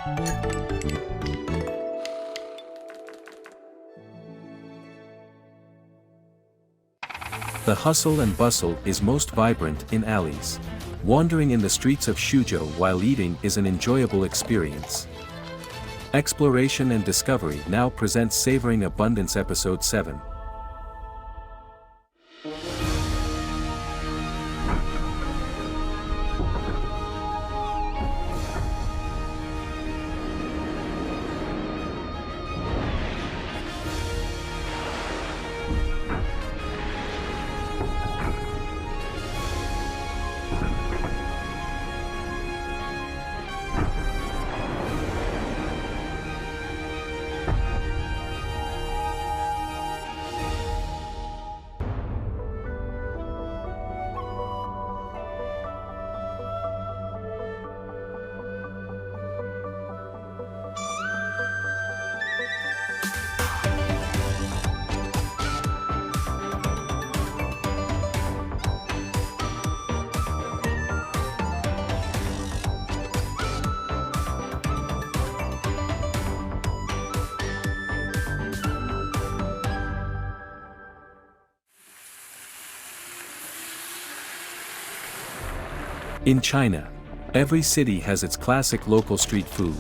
The hustle and bustle is most vibrant in alleys. Wandering in the streets of Shujo while eating is an enjoyable experience. Exploration and Discovery now presents Savoring Abundance Episode 7. In China, every city has its classic local street food.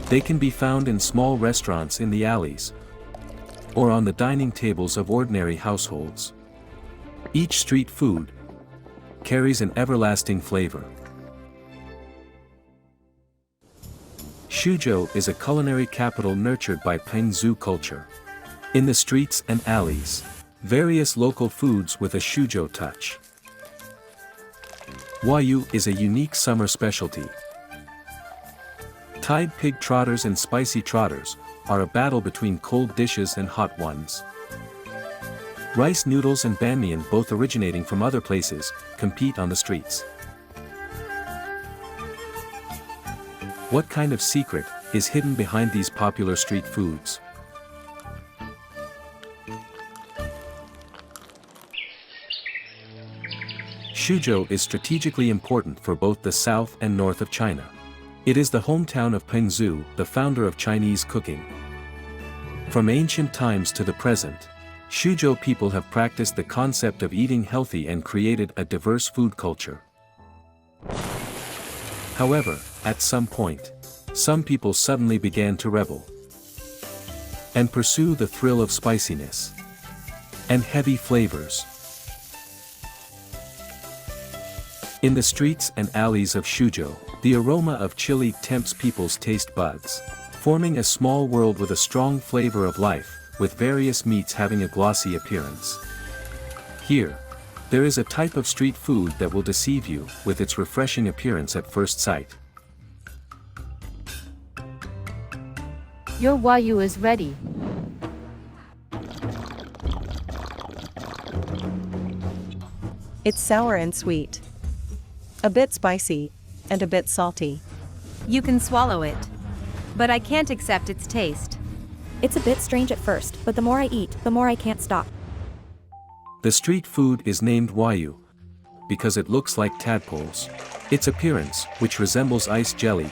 They can be found in small restaurants in the alleys, or on the dining tables of ordinary households. Each street food carries an everlasting flavor. Shujo is a culinary capital nurtured by Pengzu culture. In the streets and alleys, various local foods with a Shujo touch. Wayu is a unique summer specialty. Tide pig trotters and spicy trotters are a battle between cold dishes and hot ones. Rice noodles and banmian, both originating from other places, compete on the streets. What kind of secret is hidden behind these popular street foods? Shujo is strategically important for both the south and north of China. It is the hometown of Pengzu, the founder of Chinese cooking. From ancient times to the present, Shujo people have practiced the concept of eating healthy and created a diverse food culture. However, at some point, some people suddenly began to rebel and pursue the thrill of spiciness and heavy flavors. In the streets and alleys of Shujo, the aroma of chili tempts people's taste buds, forming a small world with a strong flavor of life, with various meats having a glossy appearance. Here, there is a type of street food that will deceive you with its refreshing appearance at first sight. Your wayu is ready. It's sour and sweet. A bit spicy, and a bit salty. You can swallow it, but I can't accept its taste. It's a bit strange at first, but the more I eat, the more I can't stop. The street food is named wayu because it looks like tadpoles. Its appearance, which resembles ice jelly,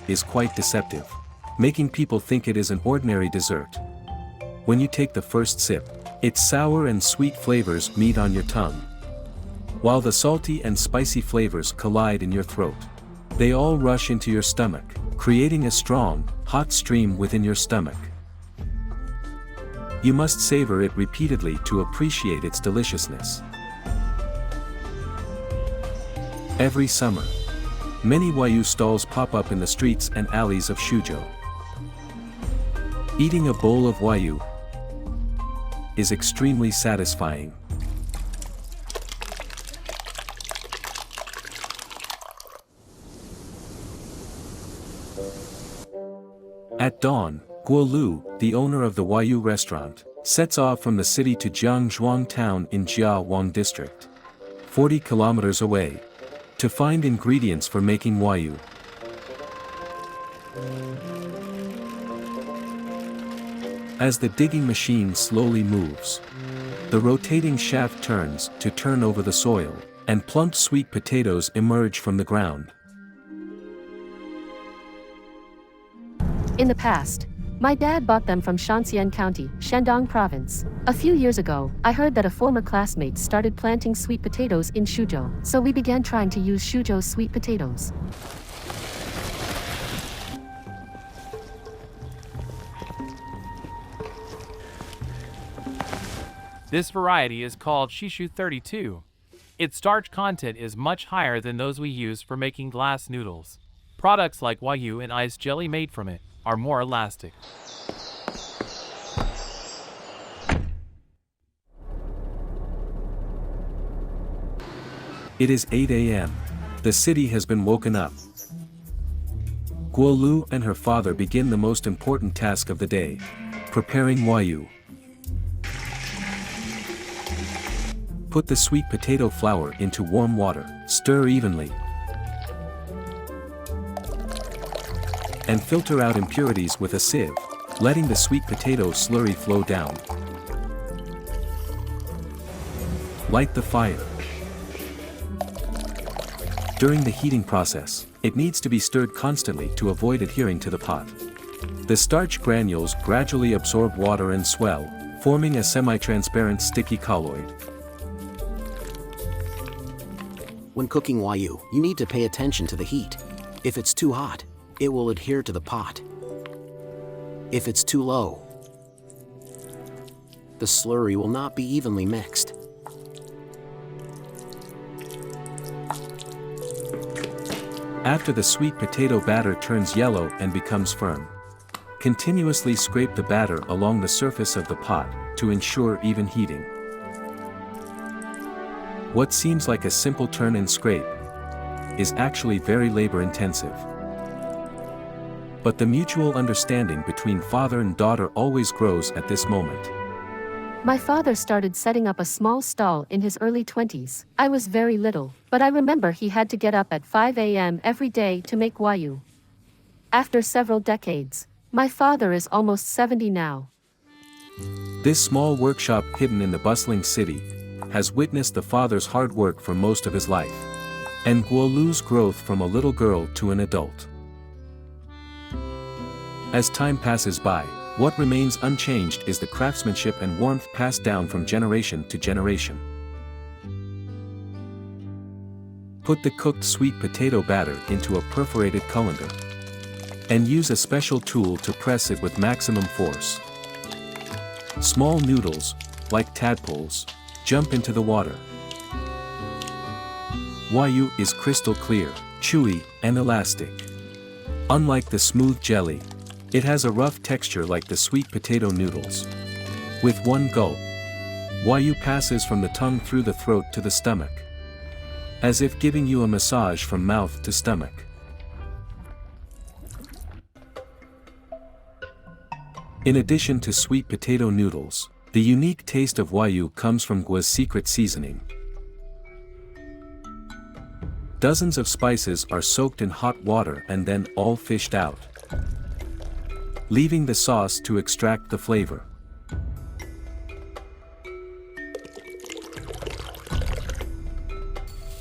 is quite deceptive, making people think it is an ordinary dessert. When you take the first sip, its sour and sweet flavors meet on your tongue, while the salty and spicy flavors collide in your throat. They all rush into your stomach, creating a strong, hot stream within your stomach. You must savor it repeatedly to appreciate its deliciousness. Every summer, many wayu stalls pop up in the streets and alleys of Shujo. Eating a bowl of wayu is extremely satisfying. At dawn, Guo Lu, the owner of the Wayu restaurant, sets off from the city to Jiangzhuang town in Jiawang district, 40 kilometers away, to find ingredients for making wayu. As the digging machine slowly moves, the rotating shaft turns to turn over the soil, and plump sweet potatoes emerge from the ground. In the past, my dad bought them from Shanxian County, Shandong Province. A few years ago, I heard that a former classmate started planting sweet potatoes in Xuzhou, so we began trying to use Shujo sweet potatoes. This variety is called Xuzhou 32. Its starch content is much higher than those we use for making glass noodles. Products like wayu and ice jelly made from it are more elastic. It is 8 a.m. The city has been woken up. Guolu and her father begin the most important task of the day, preparing wayu. Put the sweet potato flour into warm water, stir evenly, and filter out impurities with a sieve, letting the sweet potato slurry flow down. Light the fire. During the heating process, it needs to be stirred constantly to avoid adhering to the pot. The starch granules gradually absorb water and swell, forming a semi-transparent sticky colloid. When cooking wayu, you need to pay attention to the heat. If it's too hot, it will adhere to the pot. If it's too low, the slurry will not be evenly mixed. After the sweet potato batter turns yellow and becomes firm, continuously scrape the batter along the surface of the pot to ensure even heating. What seems like a simple turn and scrape is actually very labor-intensive. But the mutual understanding between father and daughter always grows at this moment. My father started setting up a small stall in his early 20s. I was very little, but I remember he had to get up at 5 a.m. every day to make wayu. After several decades, my father is almost 70 now. This small workshop hidden in the bustling city has witnessed the father's hard work for most of his life, and Guolu's growth from a little girl to an adult. As time passes by, what remains unchanged is the craftsmanship and warmth passed down from generation to generation. Put the cooked sweet potato batter into a perforated colander, and use a special tool to press it with maximum force. Small noodles, like tadpoles, jump into the water. Wayu is crystal clear, chewy, and elastic. Unlike the smooth jelly, it has a rough texture like the sweet potato noodles. With one gulp, wayu passes from the tongue through the throat to the stomach, as if giving you a massage from mouth to stomach. In addition to sweet potato noodles, the unique taste of wayu comes from Guo's secret seasoning. Dozens of spices are soaked in hot water and then all fished out, leaving the sauce to extract the flavor.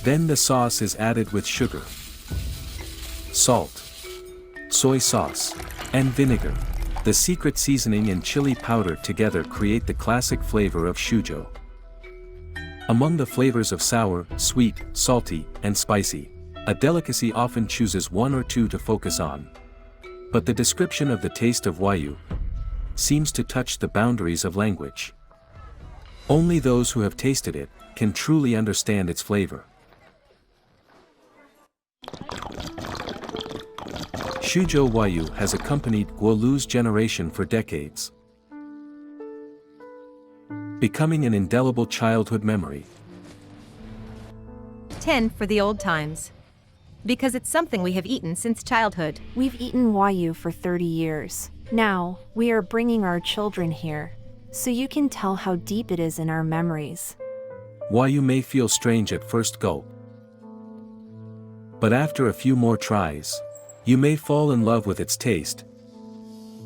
Then the sauce is added with sugar, salt, soy sauce, and vinegar. The secret seasoning and chili powder together create the classic flavor of Shujo. Among the flavors of sour, sweet, salty, and spicy, a delicacy often chooses one or two to focus on. But the description of the taste of wayu seems to touch the boundaries of language. Only those who have tasted it can truly understand its flavor. Shujo wayu has accompanied Guolu's generation for decades, becoming an indelible childhood memory. 10 for the old times. Because it's something we have eaten since childhood. We've eaten wayu for 30 years. Now, we are bringing our children here, so you can tell how deep it is in our memories. Wayu may feel strange at first gulp, but after a few more tries, you may fall in love with its taste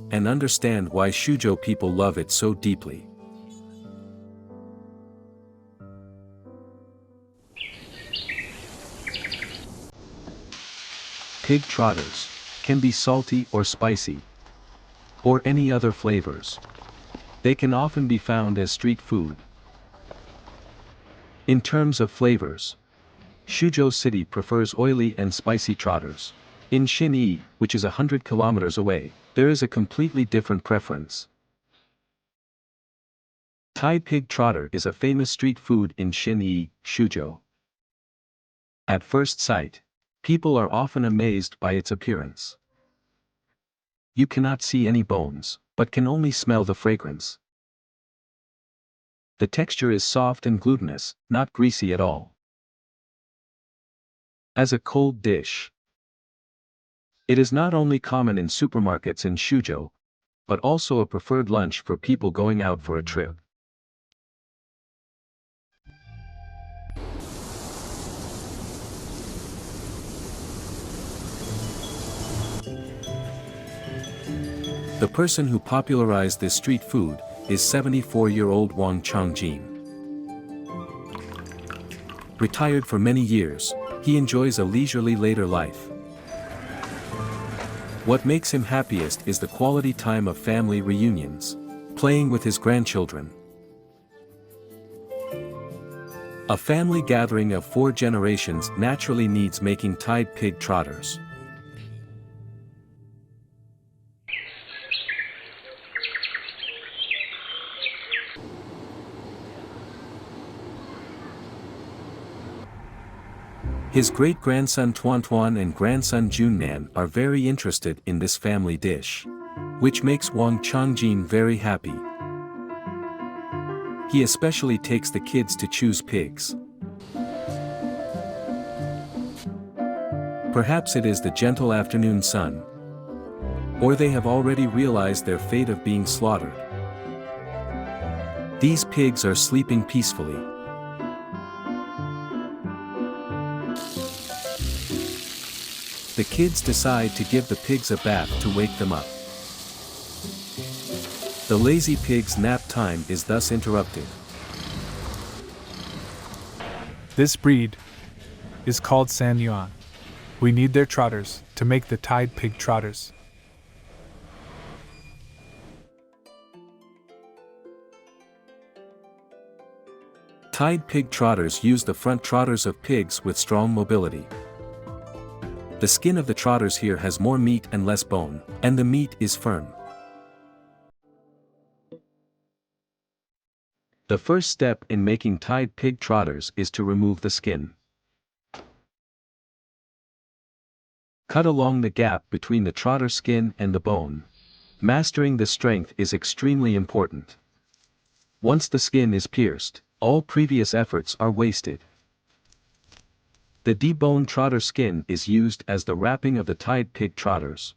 and understand why Shujo people love it so deeply. Pig trotters can be salty or spicy. or any other flavors. They can often be found as street food. In terms of flavors, Shujo City prefers oily and spicy trotters. In Xinyi, which is 100 kilometers away, there is a completely different preference. Tide pig trotter is a famous street food in Xinyi, Shujo. At first sight, people are often amazed by its appearance. You cannot see any bones, but can only smell the fragrance. The texture is soft and glutinous, not greasy at all. As a cold dish, it is not only common in supermarkets in Shujo, but also a preferred lunch for people going out for a trip. The person who popularized this street food is 74-year-old Wang Changjin. Retired for many years, he enjoys a leisurely later life. What makes him happiest is the quality time of family reunions, playing with his grandchildren. A family gathering of 4 generations naturally needs making tide pig trotters. His great-grandson Tuan and grandson Junnan are very interested in this family dish, which makes Wang Changjin very happy. He especially takes the kids to choose pigs. Perhaps it is the gentle afternoon sun, or they have already realized their fate of being slaughtered. These pigs are sleeping peacefully. The kids decide to give the pigs a bath to wake them up. The lazy pig's nap time is thus interrupted. This breed is called San Yuan. We need their trotters to make the tide pig trotters. Tide pig trotters use the front trotters of pigs with strong mobility. The skin of the trotters here has more meat and less bone, and the meat is firm. The first step in making tide pig trotters is to remove the skin. Cut along the gap between the trotter skin and the bone. Mastering the strength is extremely important. Once the skin is pierced, all previous efforts are wasted. The deboned trotter skin is used as the wrapping of the tide pig trotters,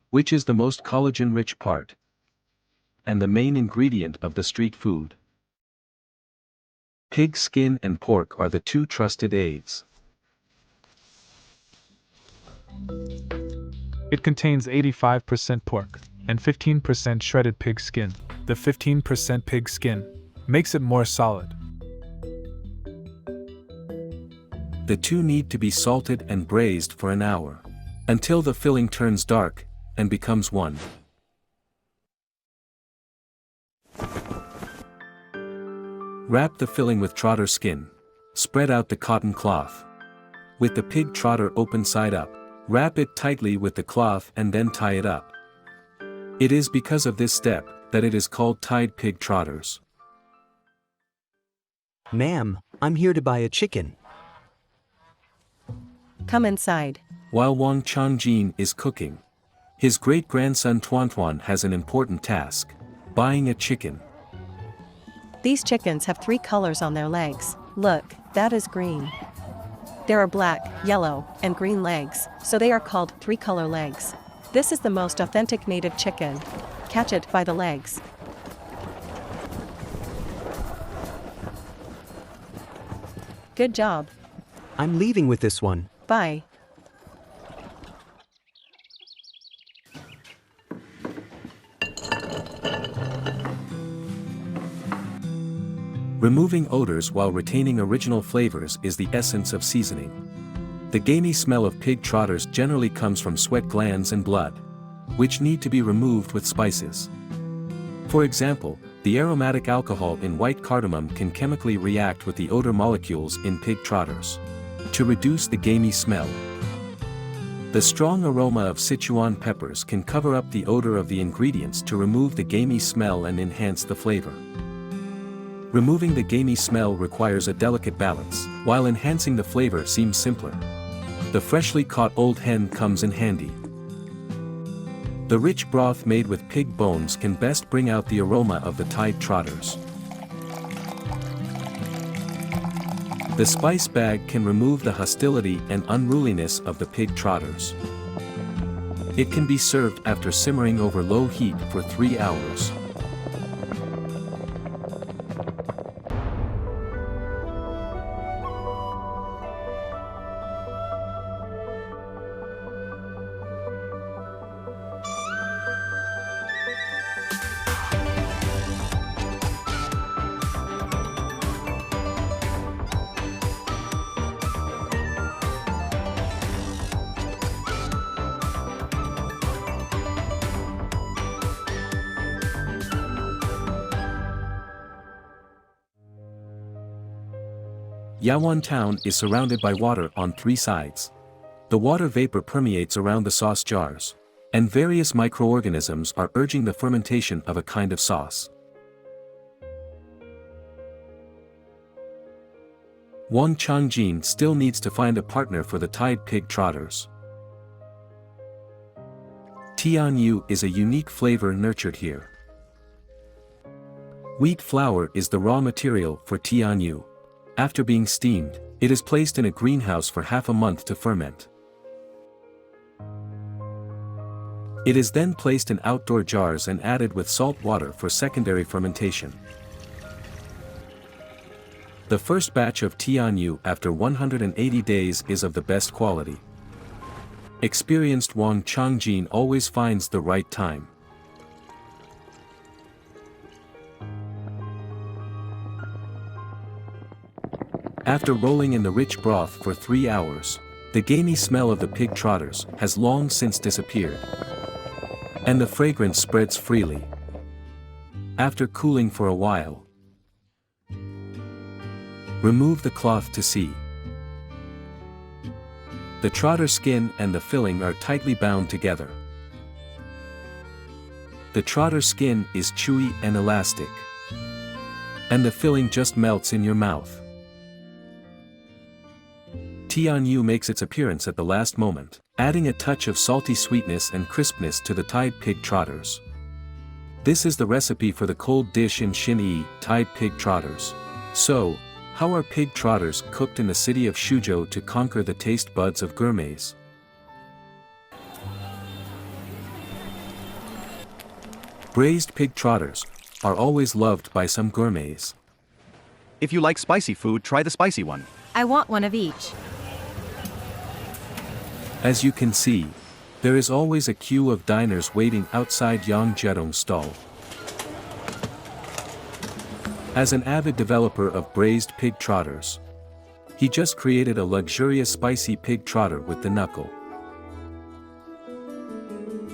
which is the most collagen-rich part, and the main ingredient of the street food. Pig skin and pork are the 2 trusted aids. It contains 85% pork and 15% shredded pig skin. The 15% pig skin makes it more solid. The 2 need to be salted and braised for an hour, until the filling turns dark and becomes one. Wrap the filling with trotter skin. Spread out the cotton cloth. With the pig trotter open side up, wrap it tightly with the cloth and then tie it up. It is because of this step that it is called tide pig trotters. Ma'am, I'm here to buy a chicken. Come inside. While Wang Changjin is cooking, his great-grandson Tuan has an important task: buying a chicken. These chickens have 3 colors on their legs. Look, that is green. There are black, yellow, and green legs, so they are called 3-color legs. This is the most authentic native chicken. Catch it by the legs. Good job. I'm leaving with this one. Bye. Removing odors while retaining original flavors is the essence of seasoning. The gamey smell of pig trotters generally comes from sweat glands and blood. which need to be removed with spices. For example, the aromatic alcohol in white cardamom can chemically react with the odor molecules in pig trotters to reduce the gamey smell. The strong aroma of Sichuan peppers can cover up the odor of the ingredients to remove the gamey smell and enhance the flavor. Removing the gamey smell requires a delicate balance, while enhancing the flavor seems simpler. The freshly caught old hen comes in handy. The rich broth made with pig bones can best bring out the aroma of the Tide trotters. The spice bag can remove the hostility and unruliness of the pig trotters. It can be served after simmering over low heat for 3 hours. Yawan town is surrounded by water on 3 sides. The water vapor permeates around the sauce jars, and various microorganisms are urging the fermentation of a kind of sauce. Wang Changjin still needs to find a partner for the Tide pig trotters. Tianyu is a unique flavor nurtured here. Wheat flour is the raw material for Tianyu. After being steamed, it is placed in a greenhouse for half a month to ferment. It is then placed in outdoor jars and added with salt water for secondary fermentation. The first batch of Tianyu after 180 days is of the best quality. Experienced Wang Changjin always finds the right time. After rolling in the rich broth for 3 hours, the gamey smell of the pig trotters has long since disappeared, and the fragrance spreads freely. After cooling for a while, remove the cloth to see. The trotter skin and the filling are tightly bound together. The trotter skin is chewy and elastic, and the filling just melts in your mouth. Tianyu makes its appearance at the last moment, adding a touch of salty sweetness and crispness to the Tide pig trotters. This is the recipe for the cold dish in Xinyi, Tide pig trotters. So, how are pig trotters cooked in the city of Shujo to conquer the taste buds of gourmets? Braised pig trotters are always loved by some gourmets. If you like spicy food, try the spicy one. I want one of each. As you can see, there is always a queue of diners waiting outside Yang Zhedong's stall. As an avid developer of braised pig trotters, he just created a luxurious spicy pig trotter with the knuckle.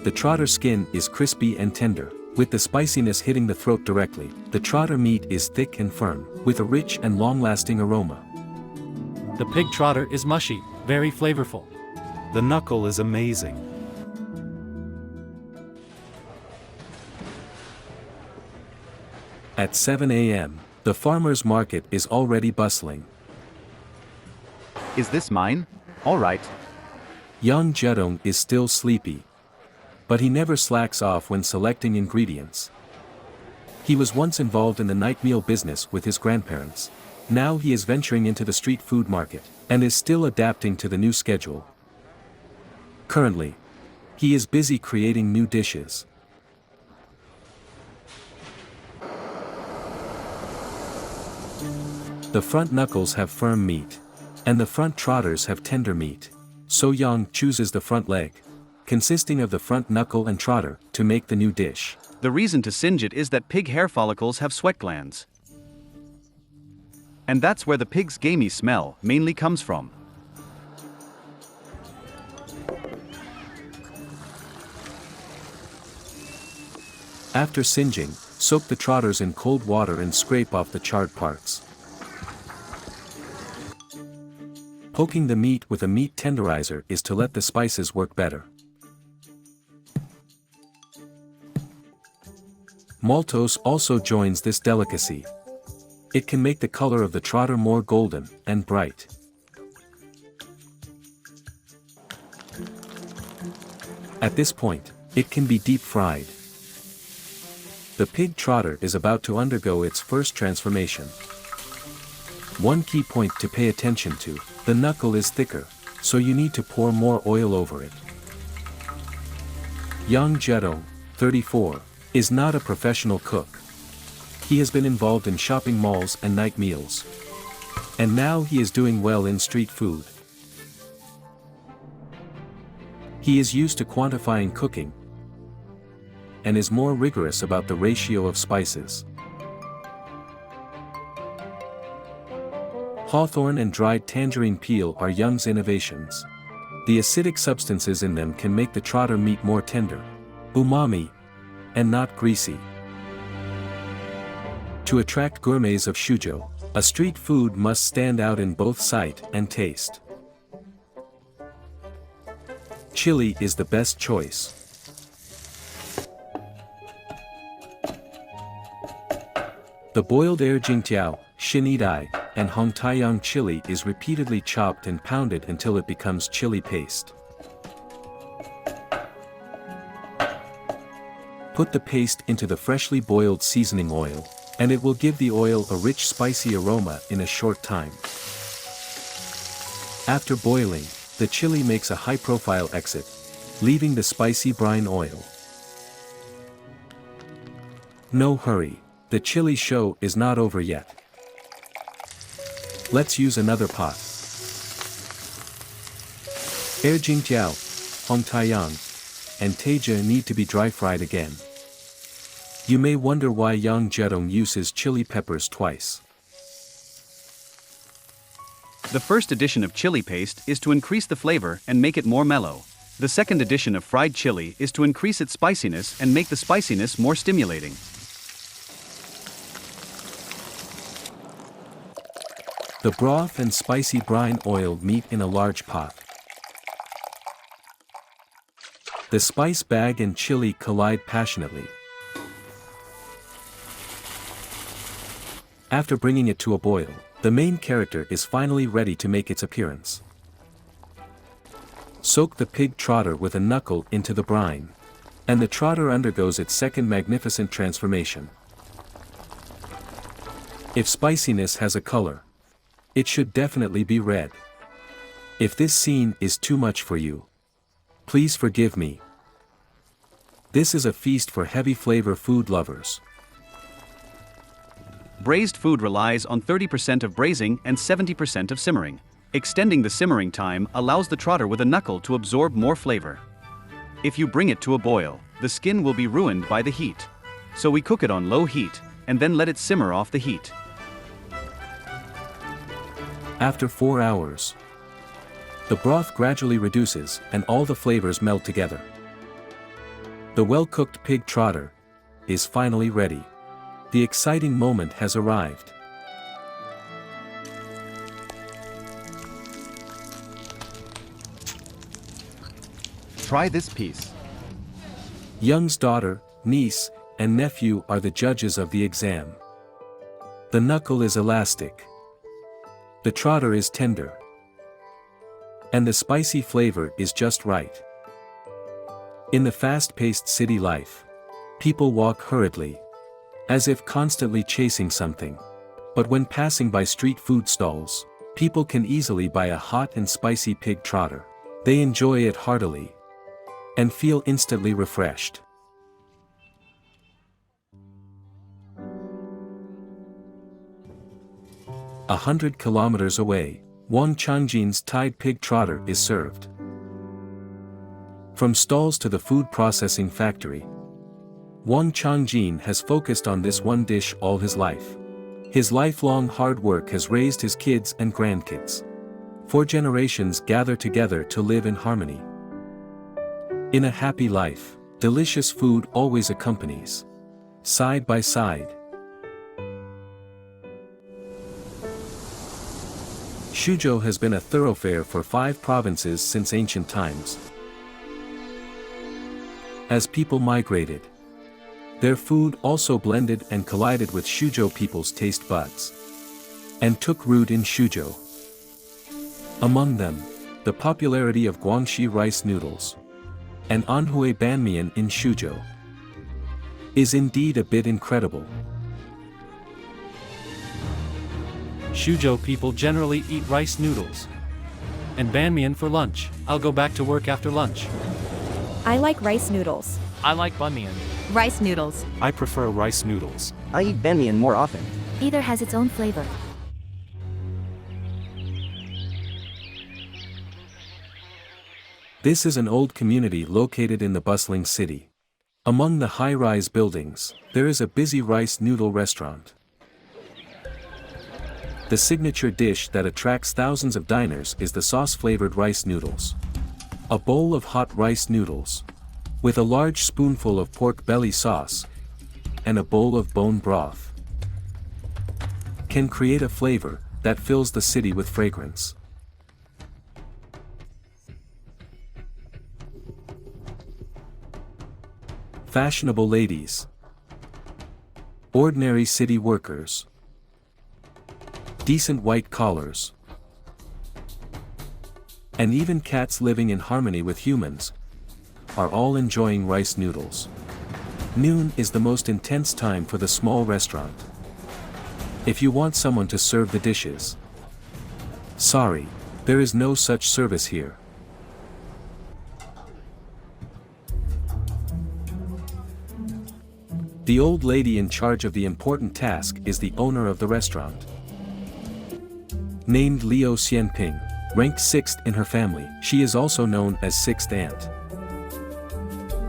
The trotter skin is crispy and tender, with the spiciness hitting the throat directly. The trotter meat is thick and firm, with a rich and long-lasting aroma. The pig trotter is mushy, very flavorful. The knuckle is amazing. At 7 a.m., the farmer's market is already bustling. Is this mine? All right. Yang Zhedong is still sleepy, but he never slacks off when selecting ingredients. He was once involved in the night meal business with his grandparents. Now he is venturing into the street food market, and is still adapting to the new schedule. Currently, he is busy creating new dishes. The front knuckles have firm meat, and the front trotters have tender meat. So Yang chooses the front leg, consisting of the front knuckle and trotter, to make the new dish. The reason to singe it is that pig hair follicles have sweat glands. And that's where the pig's gamey smell mainly comes from. After singeing, soak the trotters in cold water and scrape off the charred parts. Poking the meat with a meat tenderizer is to let the spices work better. Maltose also joins this delicacy. It can make the color of the trotter more golden and bright. At this point, it can be deep fried. The pig trotter is about to undergo its first transformation. One key point to pay attention to: the knuckle is thicker, so you need to pour more oil over it. Xuzhou, 34, is not a professional cook. He has been involved in shopping malls and night meals. And now he is doing well in street food. He is used to quantifying cooking and is more rigorous about the ratio of spices. Hawthorn and dried tangerine peel are Young's innovations. The acidic substances in them can make the trotter meat more tender, umami, and not greasy. To attract gourmets of Shujo, a street food must stand out in both sight and taste. Chili is the best choice. The boiled erjingtiao, shinidai, and hongtaiyang chili is repeatedly chopped and pounded until it becomes chili paste. Put the paste into the freshly boiled seasoning oil, and it will give the oil a rich spicy aroma in a short time. After boiling, the chili makes a high-profile exit, leaving the spicy brine oil. No hurry, the chili show is not over yet. Let's use another pot. Erjingtiao, hongtaiyang, and taija need to be dry-fried again. You may wonder why Yang Zedong uses chili peppers twice. The first addition of chili paste is to increase the flavor and make it more mellow. The second addition of fried chili is to increase its spiciness and make the spiciness more stimulating. The broth and spicy brine oil meet in a large pot. The spice bag and chili collide passionately. After bringing it to a boil, the main character is finally ready to make its appearance. Soak the pig trotter with a knuckle into the brine, and the trotter undergoes its second magnificent transformation. If spiciness has a color, it should definitely be red. If this scene is too much for you, please forgive me. This is a feast for heavy flavor food lovers. Braised food relies on 30% of braising and 70% of simmering. Extending the simmering time allows the trotter with a knuckle to absorb more flavor. If you bring it to a boil, the skin will be ruined by the heat. So we cook it on low heat, and then let it simmer off the heat. After 4 hours, the broth gradually reduces and all the flavors meld together. The well-cooked pig trotter is finally ready. The exciting moment has arrived. Try this piece. Young's daughter, niece, and nephew are the judges of the exam. The knuckle is elastic. The trotter is tender. And the spicy flavor is just right. In the fast-paced city life, people walk hurriedly, as if constantly chasing something. But when passing by street food stalls, people can easily buy a hot and spicy pig trotter. They enjoy it heartily and feel instantly refreshed. 100 kilometers away, Wang Changjin's Tide pig trotter is served. From stalls to the food processing factory, Wang Changjin has focused on this one dish all his life. His lifelong hard work has raised his kids and grandkids. 4 generations gather together to live in harmony. In a happy life, delicious food always accompanies. side by side. Shujo has been a thoroughfare for 5 provinces since ancient times. As people migrated, their food also blended and collided with Shujo people's taste buds, and took root in Shujo. Among them, the popularity of Guangxi rice noodles and Anhui banmian in Shujo is indeed a bit incredible. Shujo people generally eat rice noodles and banmian for lunch. I'll go back to work after lunch. I like rice noodles. I like banmian. Rice noodles. I prefer rice noodles. I eat banmian more often. Either has its own flavor. This is an old community located in the bustling city. Among the high-rise buildings, there is a busy rice noodle restaurant. The signature dish that attracts thousands of diners is the sauce-flavored rice noodles. A bowl of hot rice noodles, with a large spoonful of pork belly sauce, and a bowl of bone broth, can create a flavor that fills the city with fragrance. Fashionable ladies, ordinary city workers, decent white collars, and even cats living in harmony with humans are all enjoying rice noodles. Noon is the most intense time for the small restaurant. If you want someone to serve the dishes, sorry, there is no such service here. The old lady in charge of the important task is the owner of the restaurant. Named Liu Xianping, ranked 6th in her family, she is also known as 6th aunt.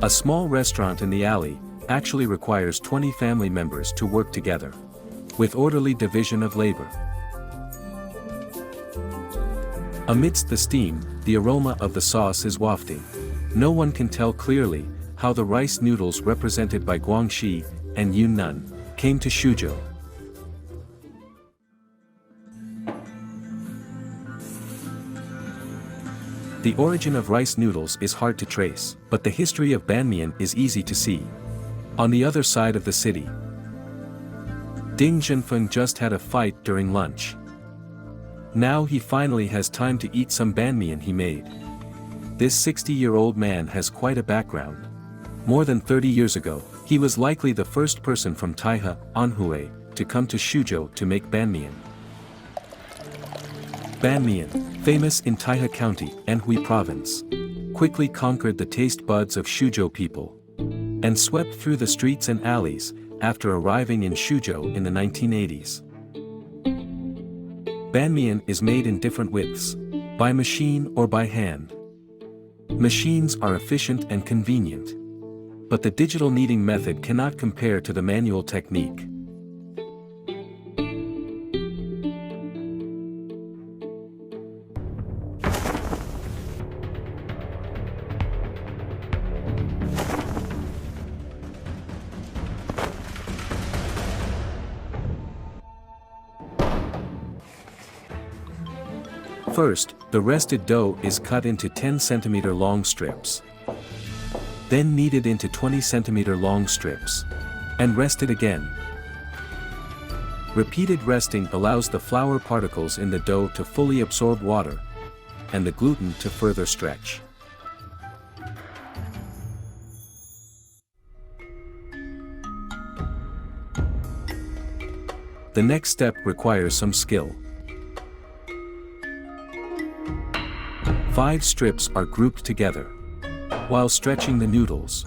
A small restaurant in the alley actually requires 20 family members to work together, with orderly division of labor. Amidst the steam, the aroma of the sauce is wafting. No one can tell clearly how the rice noodles represented by Guangxi and Yunnan came to Shujo. The origin of rice noodles is hard to trace, but the history of banmian is easy to see. On the other side of the city, Ding Zhenfeng just had a fight during lunch. Now he finally has time to eat some banmian he made. This 60-year-old man has quite a background. More than 30 years ago, he was likely the first person from Taihe, Anhui, to come to Shujo to make banmian. Banmian, famous in Taihe County, Anhui Province, quickly conquered the taste buds of Shujo people and swept through the streets and alleys after arriving in Shujo in the 1980s. Banmian is made in different widths, by machine or by hand. Machines are efficient and convenient, but the digital kneading method cannot compare to the manual technique. First, the rested dough is cut into 10 cm long strips. Then kneaded into 20 cm long strips. And rested again. Repeated resting allows the flour particles in the dough to fully absorb water, and the gluten to further stretch. The next step requires some skill. 5 strips are grouped together. While stretching the noodles,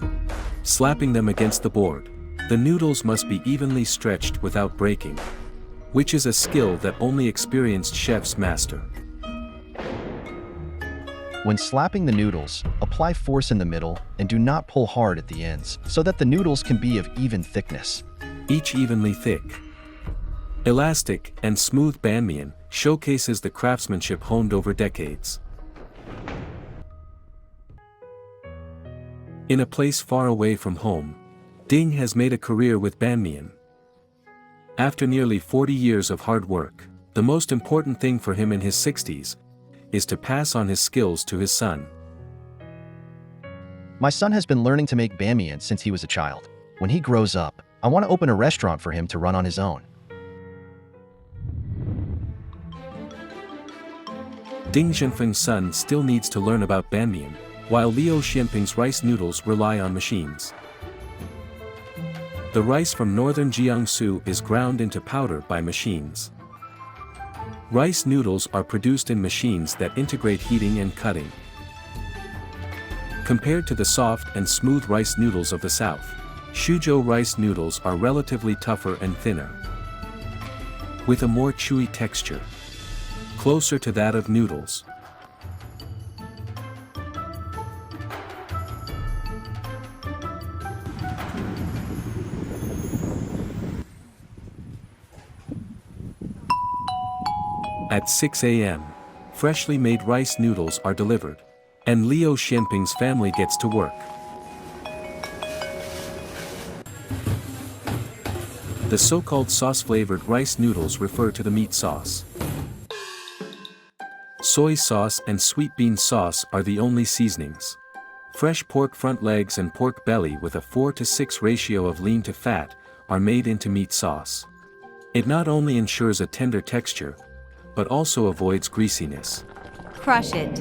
slapping them against the board, the noodles must be evenly stretched without breaking, which is a skill that only experienced chefs master. When slapping the noodles, apply force in the middle and do not pull hard at the ends, so that the noodles can be of even thickness. Each evenly thick, elastic, and smooth banmian showcases the craftsmanship honed over decades. In a place far away from home, Ding has made a career with banmian. After nearly 40 years of hard work, the most important thing for him in his 60s is to pass on his skills to his son. My son has been learning to make banmian since he was a child. When he grows up, I want to open a restaurant for him to run on his own. Ding Zhenfeng's son still needs to learn about banmian, while Liu Xianping's rice noodles rely on machines. The rice from northern Jiangsu is ground into powder by machines. Rice noodles are produced in machines that integrate heating and cutting. Compared to the soft and smooth rice noodles of the south, Shujo rice noodles are relatively tougher and thinner, with a more chewy texture, closer to that of noodles. At 6 a.m., freshly made rice noodles are delivered, and Liu Xianping's family gets to work. The so-called sauce-flavored rice noodles refer to the meat sauce. Soy sauce and sweet bean sauce are the only seasonings. Fresh pork front legs and pork belly with a 4:6 ratio of lean to fat are made into meat sauce. It not only ensures a tender texture, but also avoids greasiness. Crush it.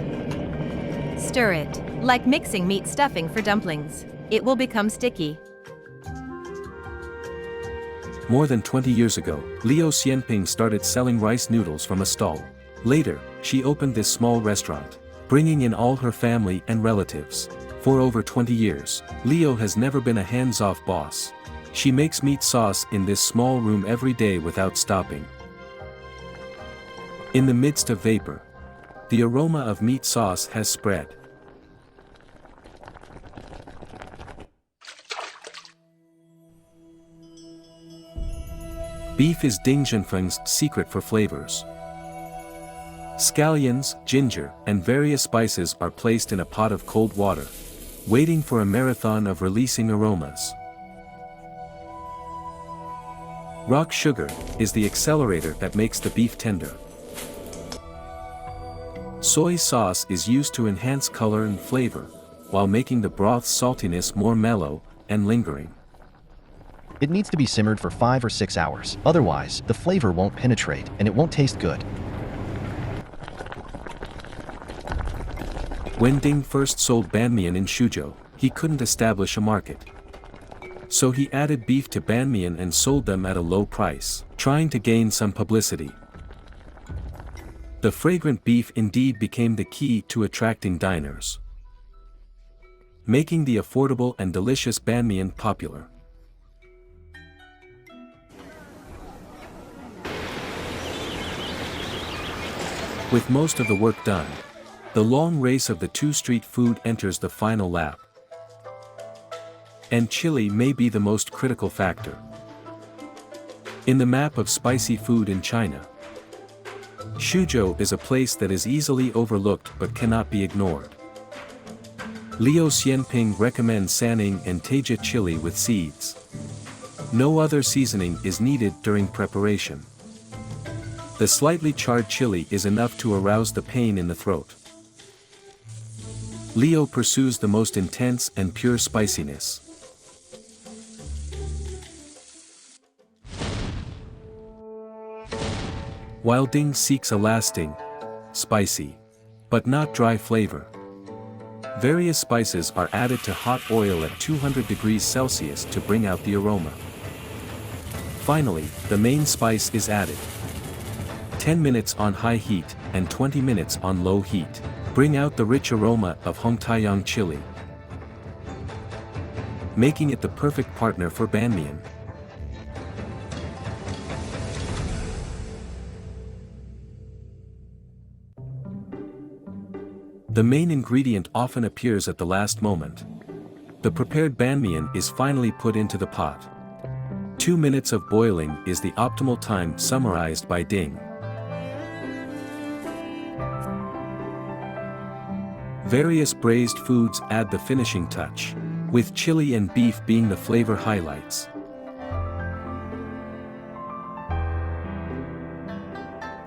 Stir it, like mixing meat stuffing for dumplings. It will become sticky. More than 20 years ago, Liu Xianping started selling rice noodles from a stall. Later, she opened this small restaurant, bringing in all her family and relatives. For over 20 years, Liu has never been a hands-off boss. She makes meat sauce in this small room every day without stopping. In the midst of vapor, the aroma of meat sauce has spread. Beef is Ding Zhenfeng's secret for flavors. Scallions, ginger, and various spices are placed in a pot of cold water, waiting for a marathon of releasing aromas. Rock sugar is the accelerator that makes the beef tender. Soy sauce is used to enhance color and flavor, while making the broth's saltiness more mellow and lingering. It needs to be simmered for 5 or 6 hours, otherwise, the flavor won't penetrate and it won't taste good. When Ding first sold banmian in Shujo, he couldn't establish a market. So he added beef to banmian and sold them at a low price, trying to gain some publicity. The fragrant beef indeed became the key to attracting diners, making the affordable and delicious banmian popular. With most of the work done, the long race of the two street food enters the final lap. And chili may be the most critical factor. In the map of spicy food in China, Shujo is a place that is easily overlooked but cannot be ignored. Liu Xianping recommends Sanning and Taija chili with seeds. No other seasoning is needed during preparation. The slightly charred chili is enough to arouse the pain in the throat. Liu pursues the most intense and pure spiciness. While Ding seeks a lasting, spicy, but not dry flavor. Various spices are added to hot oil at 200 degrees Celsius to bring out the aroma. Finally, the main spice is added. 10 minutes on high heat and 20 minutes on low heat bring out the rich aroma of Hongtaiyang chili, making it the perfect partner for banmian. The main ingredient often appears at the last moment. The prepared banmian is finally put into the pot. 2 minutes of boiling is the optimal time summarized by Ding. Various braised foods add the finishing touch. with chili and beef being the flavor highlights.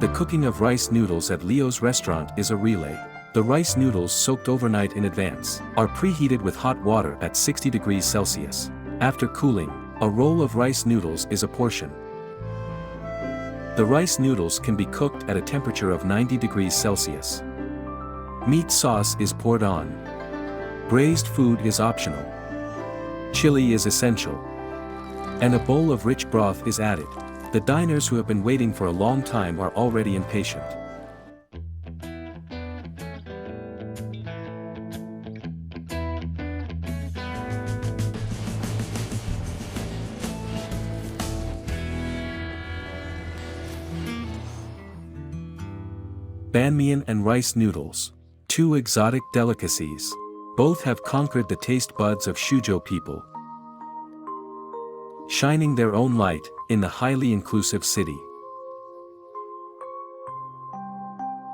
The cooking of rice noodles at Leo's restaurant is a relay. The rice noodles, soaked overnight in advance, are preheated with hot water at 60 degrees Celsius. After cooling, a roll of rice noodles is a portion. The rice noodles can be cooked at a temperature of 90 degrees Celsius. Meat sauce is poured on. Braised food is optional. Chili is essential. And a bowl of rich broth is added. The diners who have been waiting for a long time are already impatient. Banmian and rice noodles, two exotic delicacies. Both have conquered the taste buds of Shujo people, shining their own light in the highly inclusive city.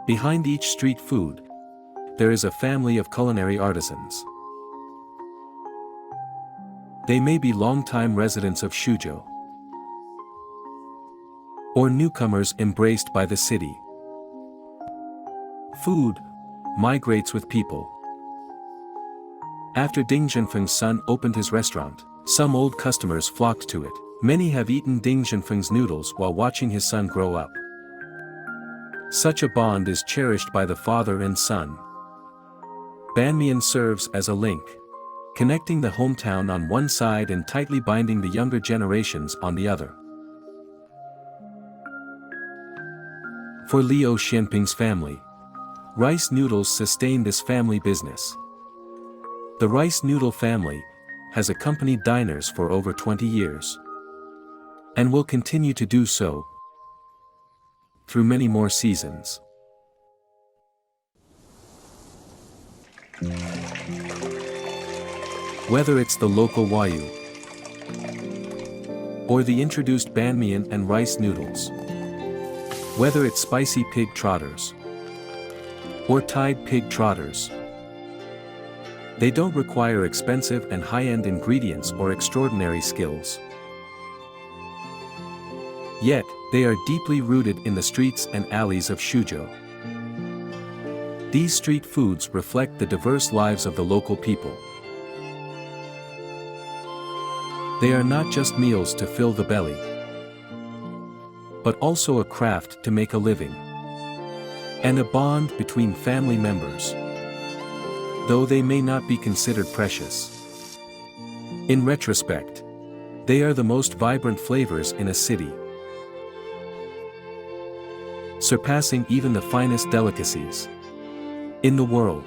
Behind each street food, there is a family of culinary artisans. They may be long-time residents of Shujo, or newcomers embraced by the city. Food migrates with people. After Ding Zhenfeng's son opened his restaurant, some old customers flocked to it. Many have eaten Ding Zhenfeng's noodles while watching his son grow up. Such a bond is cherished by the father and son. Banmian serves as a link, connecting the hometown on one side and tightly binding the younger generations on the other. For Liu Xianping's family, rice noodles sustain this family business. The rice noodle family has accompanied diners for over 20 years, and will continue to do so through many more seasons. Whether it's the local wayu, or the introduced banmian and rice noodles, whether it's spicy pig trotters, or Tide pig trotters, they don't require expensive and high-end ingredients or extraordinary skills. Yet, they are deeply rooted in the streets and alleys of Shujo. These street foods reflect the diverse lives of the local people. They are not just meals to fill the belly, but also a craft to make a living, and a bond between family members, though they may not be considered precious. In retrospect, they are the most vibrant flavors in a city, surpassing even the finest delicacies in the world.